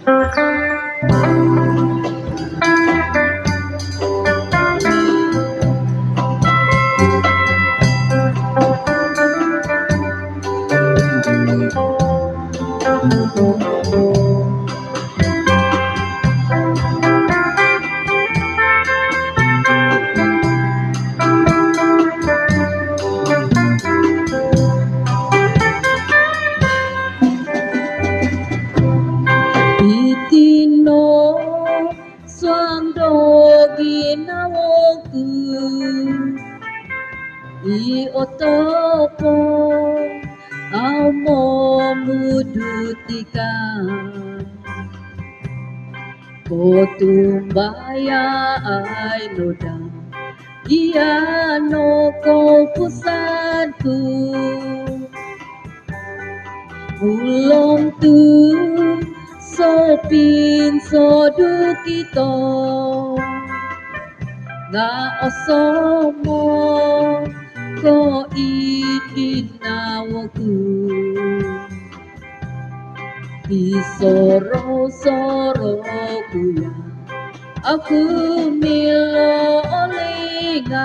Itino swando ginawoku I otopo au mo mudutika Kotumbaya ay noda Iya no ko pusanku Ulong tu sopin sodukito Nga osomo ko ikinawoku Isoro-soro kuya Aku milo olingan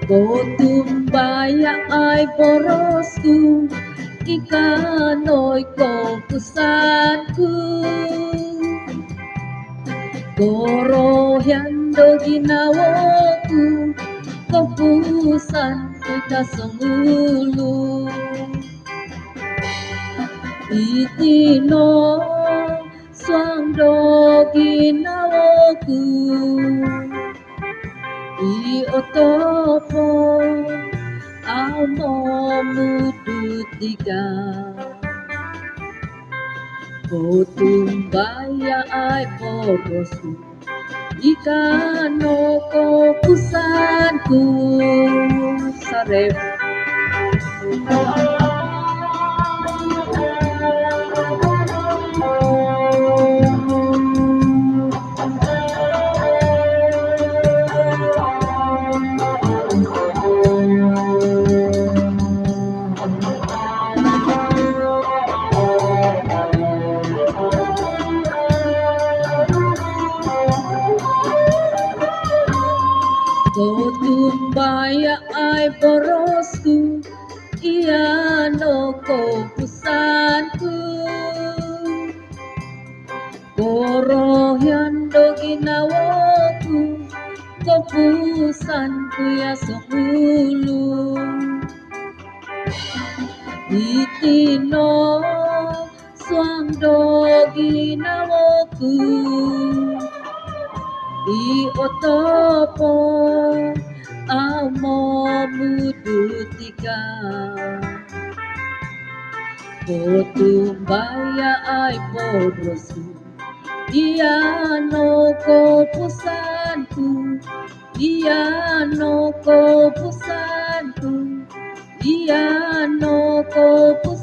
Kotumbaya ay borosku Ikano'y kompusanku Korohyando ginawaku Kompusan ko'y kasangulu Itino swando ginawaku I otopo au mo mudutika Kotumbaya ay borosku Ikano ko pusanku Sarep Kotumbaya ay borosku Iano ko pusanku Korohyando ginawaku Kompusanku ya songulu Itino swando ginawaku I otopo au mo mudutika Kotumbaya ay borosku Iano ko pusanku Iano ko pusanku Iano ko pusanku